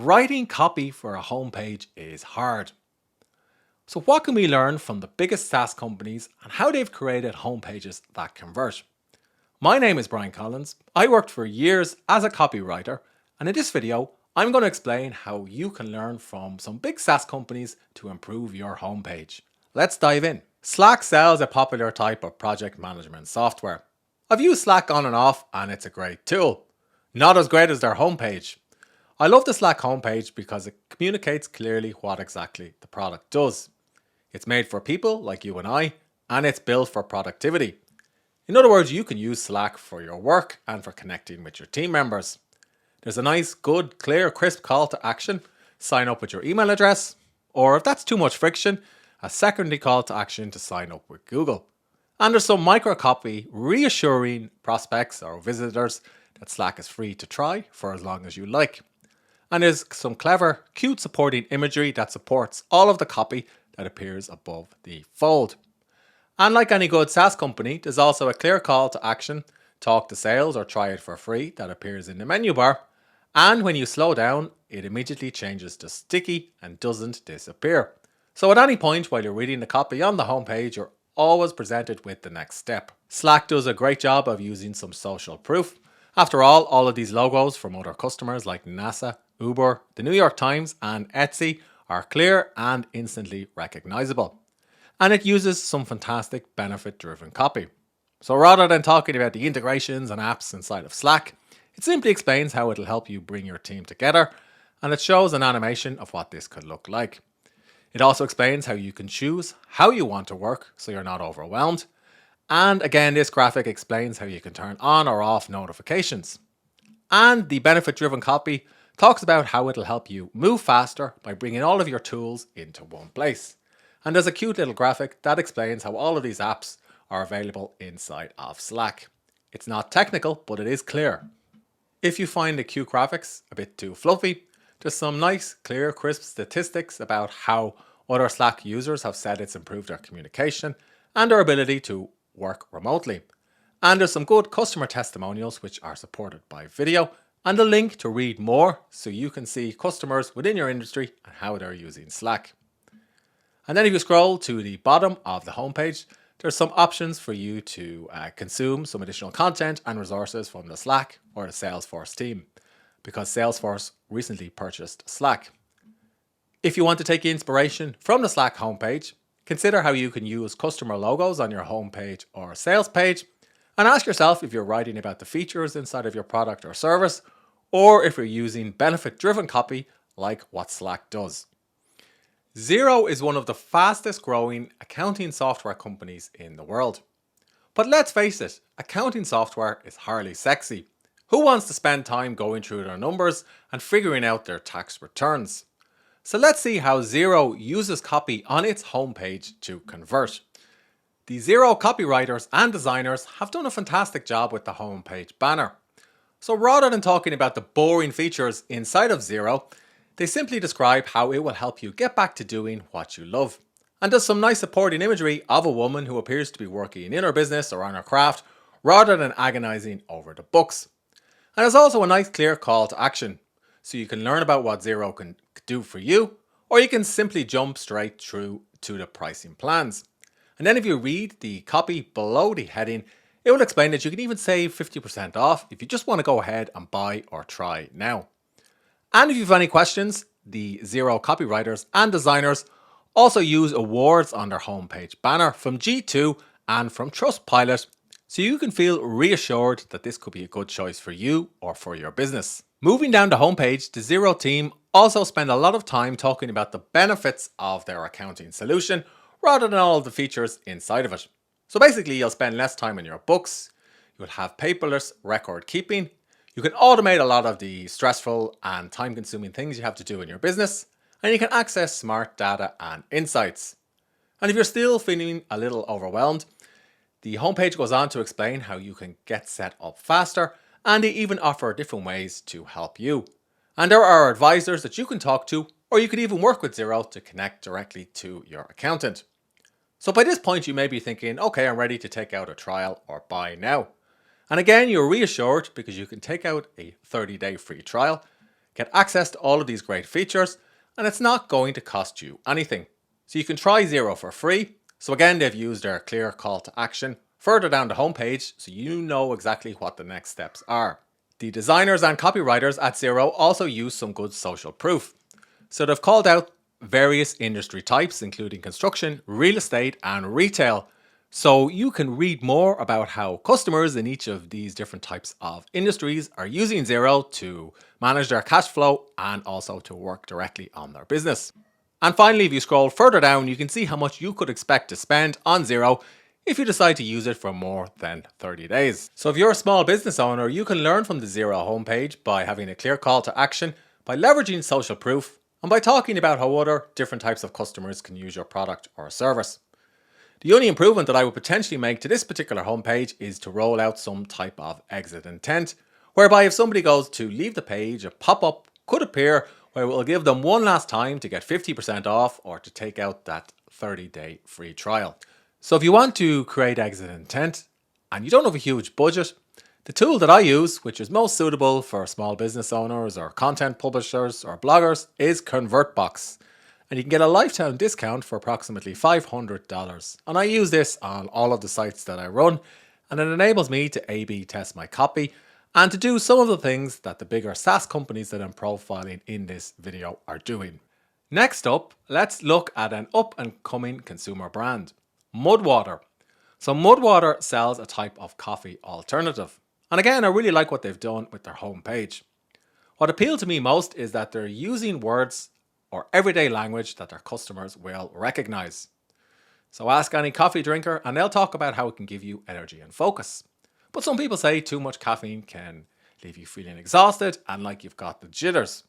Writing copy for a homepage is hard. So what can we learn from the biggest SaaS companies and how they've created homepages that convert? My name is Brian Collins. I worked for years as a copywriter, and in this video, I'm going to explain how you can learn from some big SaaS companies to improve your homepage. Let's dive in. Slack sells a popular type of project management software. I've used Slack on and off, and it's a great tool. Not as great as their homepage. I love the Slack homepage because it communicates clearly what exactly the product does. It's made for people like you and I, and it's built for productivity. In other words, you can use Slack for your work and for connecting with your team members. There's a nice, good, clear, crisp call to action. Sign up with your email address, or if that's too much friction, a secondary call to action to sign up with Google. And there's some micro copy reassuring prospects or visitors that Slack is free to try for as long as you like. And there's some clever, cute supporting imagery that supports all of the copy that appears above the fold. And like any good SaaS company, there's also a clear call to action, talk to sales or try it for free that appears in the menu bar. And when you slow down, it immediately changes to sticky and doesn't disappear. So at any point while you're reading the copy on the homepage, you're always presented with the next step. Slack does a great job of using some social proof. After all of these logos from other customers like NASA, Uber, the New York Times and Etsy are clear and instantly recognizable. And it uses some fantastic benefit-driven copy. So rather than talking about the integrations and apps inside of Slack, it simply explains how it'll help you bring your team together, and it shows an animation of what this could look like. It also explains how you can choose how you want to work so you're not overwhelmed. And again, this graphic explains how you can turn on or off notifications. And the benefit-driven copy talks about how it'll help you move faster by bringing all of your tools into one place. And there's a cute little graphic that explains how all of these apps are available inside of Slack. It's not technical, but it is clear. If you find the cute graphics a bit too fluffy, there's some nice, clear, crisp statistics about how other Slack users have said it's improved their communication and their ability to work remotely. And there's some good customer testimonials which are supported by video and a link to read more so you can see customers within your industry and how they're using Slack. And then if you scroll to the bottom of the homepage, there's some options for you to consume some additional content and resources from the Slack or the Salesforce team, because Salesforce recently purchased Slack. If you want to take inspiration from the Slack homepage, consider how you can use customer logos on your homepage or sales page, and ask yourself if you're writing about the features inside of your product or service, or if you're using benefit-driven copy like what Slack does. Xero is one of the fastest growing accounting software companies in the world. But let's face it, accounting software is hardly sexy. Who wants to spend time going through their numbers and figuring out their tax returns? So let's see how Xero uses copy on its homepage to convert. The Xero copywriters and designers have done a fantastic job with the homepage banner. So rather than talking about the boring features inside of Xero, they simply describe how it will help you get back to doing what you love. And there's some nice supporting imagery of a woman who appears to be working in her business or on her craft rather than agonizing over the books. And there's also a nice clear call to action, so you can learn about what Xero can do for you, or you can simply jump straight through to the pricing plans. And then if you read the copy below the heading, it will explain that you can even save 50% off if you just want to go ahead and buy or try now. And if you have any questions, the Xero copywriters and designers also use awards on their homepage banner from G2 and from Trustpilot, so you can feel reassured that this could be a good choice for you or for your business. Moving down the homepage, the Xero team also spend a lot of time talking about the benefits of their accounting solution rather than all of the features inside of it. So basically, you'll spend less time on your books, you'll have paperless record keeping, you can automate a lot of the stressful and time-consuming things you have to do in your business, and you can access smart data and insights. And if you're still feeling a little overwhelmed, the homepage goes on to explain how you can get set up faster, and they even offer different ways to help you. And there are advisors that you can talk to, or you could even work with Xero to connect directly to your accountant. So by this point, you may be thinking, okay, I'm ready to take out a trial or buy now. And again, you're reassured because you can take out a 30-day free trial, Get access to all of these great features, and it's not going to cost you anything. So you can try Xero for free. So again, they've used their clear call to action further down the homepage, so you know exactly what the next steps are. The designers and copywriters at Xero also use some good social proof. So they've called out various industry types, including construction, real estate, and retail. So you can read more about how customers in each of these different types of industries are using Xero to manage their cash flow and also to work directly on their business. And finally, if you scroll further down, you can see how much you could expect to spend on Xero if you decide to use it for more than 30 days. So if you're a small business owner, you can learn from the Xero homepage by having a clear call to action, by leveraging social proof, and by talking about how other different types of customers can use your product or service. The only improvement that I would potentially make to this particular homepage is to roll out some type of exit intent, whereby if somebody goes to leave the page, a pop-up could appear where it will give them one last time to get 50% off or to take out that 30-day free trial. So if you want to create exit intent and you don't have a huge budget, the tool that I use, which is most suitable for small business owners or content publishers or bloggers, is ConvertBox. And you can get a lifetime discount for approximately $500. And I use this on all of the sites that I run, and it enables me to A/B test my copy and to do some of the things that the bigger SaaS companies that I'm profiling in this video are doing. Next up, let's look at an up-and-coming consumer brand, Mudwater. So Mudwater sells a type of coffee alternative. And again, I really like what they've done with their homepage. What appealed to me most is that they're using words or everyday language that their customers will recognize. So ask any coffee drinker and they'll talk about how it can give you energy and focus. But some people say too much caffeine can leave you feeling exhausted and like you've got the jitters.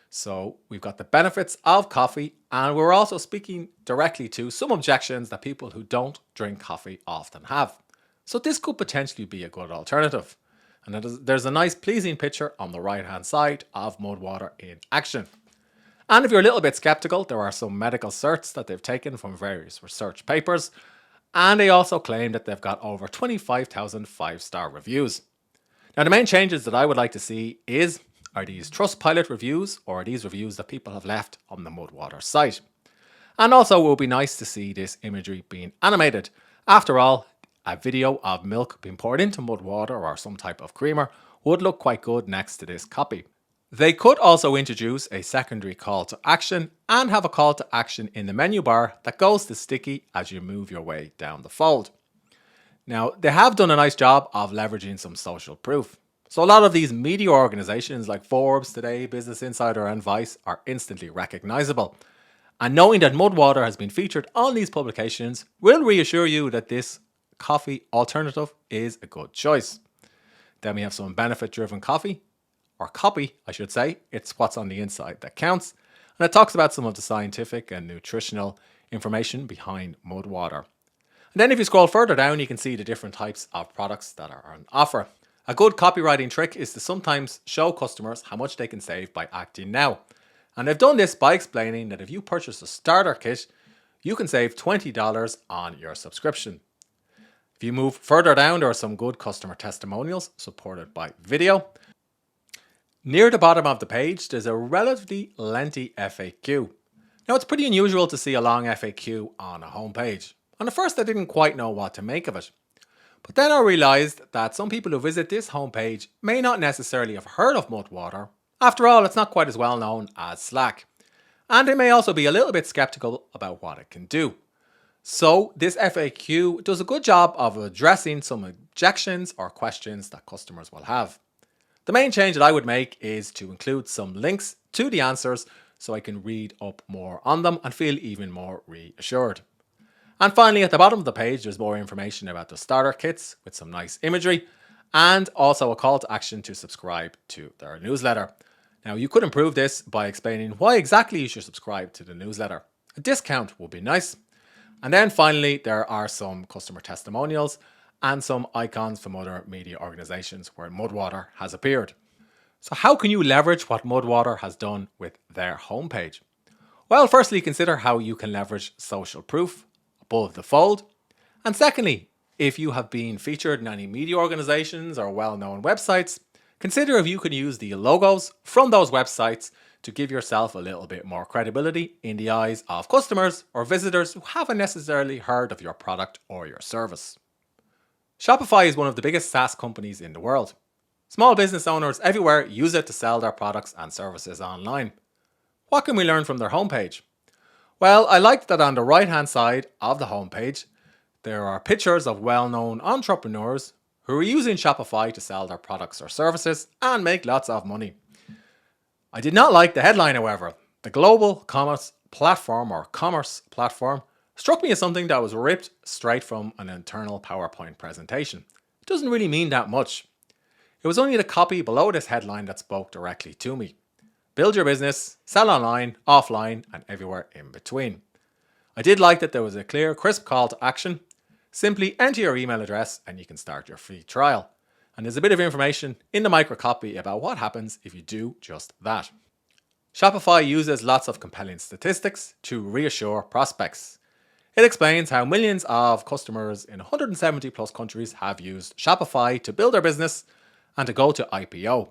So we've got the benefits of coffee, and we're also speaking directly to some objections that people who don't drink coffee often have. So this could potentially be a good alternative. And there's a nice pleasing picture on the right hand side of Mudwater in action. And if you're a little bit skeptical, there are some medical certs that they've taken from various research papers. And they also claim that they've got over 25,000 5-star reviews. Now the main changes that I would like to see are these Trustpilot reviews, or are these reviews that people have left on the Mudwater site? And also it would be nice to see this imagery being animated. After all, a video of milk being poured into Mudwater or some type of creamer would look quite good next to this copy. They could also introduce a secondary call to action and have a call to action in the menu bar that goes to sticky as you move your way down the fold. Now, they have done a nice job of leveraging some social proof. So a lot of these media organizations like Forbes, Today, Business Insider and Vice are instantly recognizable. And knowing that Mudwater has been featured on these publications will reassure you that this coffee alternative is a good choice. Then we have some benefit-driven coffee, or copy, I should say. It's what's on the inside that counts. And it talks about some of the scientific and nutritional information behind Mudwater. And then if you scroll further down, you can see the different types of products that are on offer. A good copywriting trick is to sometimes show customers how much they can save by acting now. And they've done this by explaining that if you purchase a starter kit, you can save $20 on your subscription. If you move further down, there are some good customer testimonials supported by video. Near the bottom of the page, there's a relatively lengthy FAQ. Now, it's pretty unusual to see a long FAQ on a homepage. And at first, I didn't quite know what to make of it. But then I realized that some people who visit this homepage may not necessarily have heard of Mudwater. After all, it's not quite as well known as Slack. And they may also be a little bit skeptical about what it can do. So this FAQ does a good job of addressing some objections or questions that customers will have. The main change that I would make is to include some links to the answers so I can read up more on them and feel even more reassured. And finally, at the bottom of the page, there's more information about the starter kits with some nice imagery and also a call to action to subscribe to their newsletter. Now, you could improve this by explaining why exactly you should subscribe to the newsletter. A discount would be nice. And then finally, there are some customer testimonials and some icons from other media organizations where Mudwater has appeared. So how can you leverage what Mudwater has done with their homepage? Well, firstly, consider how you can leverage social proof above the fold. And secondly, if you have been featured in any media organizations or well-known websites, Consider if you could use the logos from those websites to give yourself a little bit more credibility in the eyes of customers or visitors who haven't necessarily heard of your product or your service. Shopify is one of the biggest SaaS companies in the world. Small business owners everywhere use it to sell their products and services online. What can we learn from their homepage? Well, I liked that on the right-hand side of the homepage, there are pictures of well-known entrepreneurs who are using Shopify to sell their products or services and make lots of money. I did not like the headline, however. The global commerce platform struck me as something that was ripped straight from an internal PowerPoint presentation. It doesn't really mean that much. It was only the copy below this headline that spoke directly to me. Build your business, sell online, offline, and everywhere in between. I did like that there was a clear, crisp call to action. Simply enter your email address and you can start your free trial. And there's a bit of information in the micro copy about what happens if you do just that. Shopify uses lots of compelling statistics to reassure prospects. It explains how millions of customers in 170 plus countries have used Shopify to build their business and to go to IPO.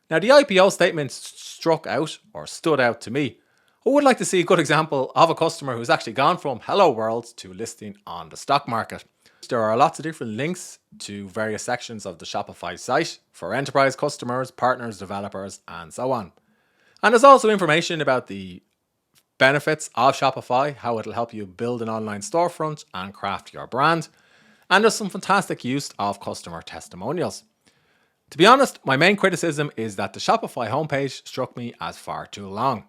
Now, the IPO statement stood out to me. I would like to see a good example of a customer who's actually gone from Hello World to listing on the stock market. There are lots of different links to various sections of the Shopify site for enterprise customers, partners, developers, and so on. And there's also information about the benefits of Shopify, how it'll help you build an online storefront and craft your brand. And there's some fantastic use of customer testimonials. To be honest, my main criticism is that the Shopify homepage struck me as far too long.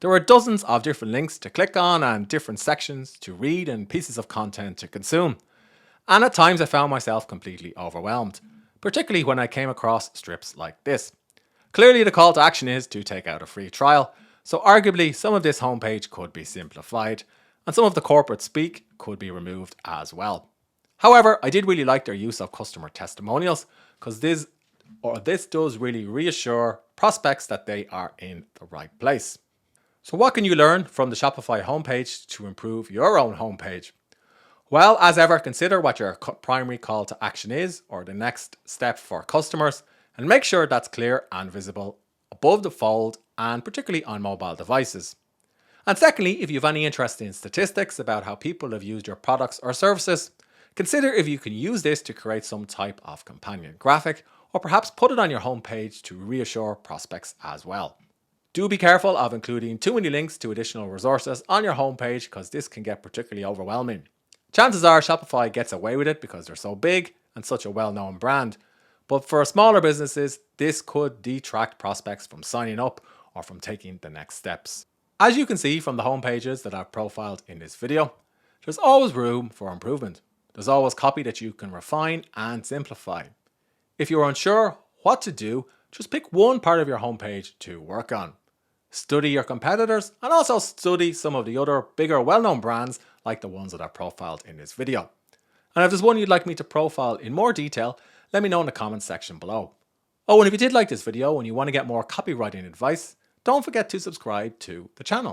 There were dozens of different links to click on and different sections to read and pieces of content to consume. And at times I found myself completely overwhelmed, particularly when I came across strips like this. Clearly the call to action is to take out a free trial, so arguably some of this homepage could be simplified and some of the corporate speak could be removed as well. However, I did really like their use of customer testimonials because this does really reassure prospects that they are in the right place. So what can you learn from the Shopify homepage to improve your own homepage? Well, as ever, consider what your primary call to action is or the next step for customers and make sure that's clear and visible above the fold and particularly on mobile devices. And secondly, if you have any interest in statistics about how people have used your products or services, consider if you can use this to create some type of companion graphic or perhaps put it on your homepage to reassure prospects as well. Do be careful of including too many links to additional resources on your homepage because this can get particularly overwhelming. Chances are Shopify gets away with it because they're so big and such a well-known brand. But for smaller businesses, this could detract prospects from signing up or from taking the next steps. As you can see from the homepages that I've profiled in this video, there's always room for improvement. There's always copy that you can refine and simplify. If you're unsure what to do, just pick one part of your homepage to work on. Study your competitors and also study some of the other bigger well-known brands like the ones that I've profiled in this video. And if there's one you'd like me to profile in more detail, let me know in the comments section below. Oh, and if you did like this video and you want to get more copywriting advice, don't forget to subscribe to the channel.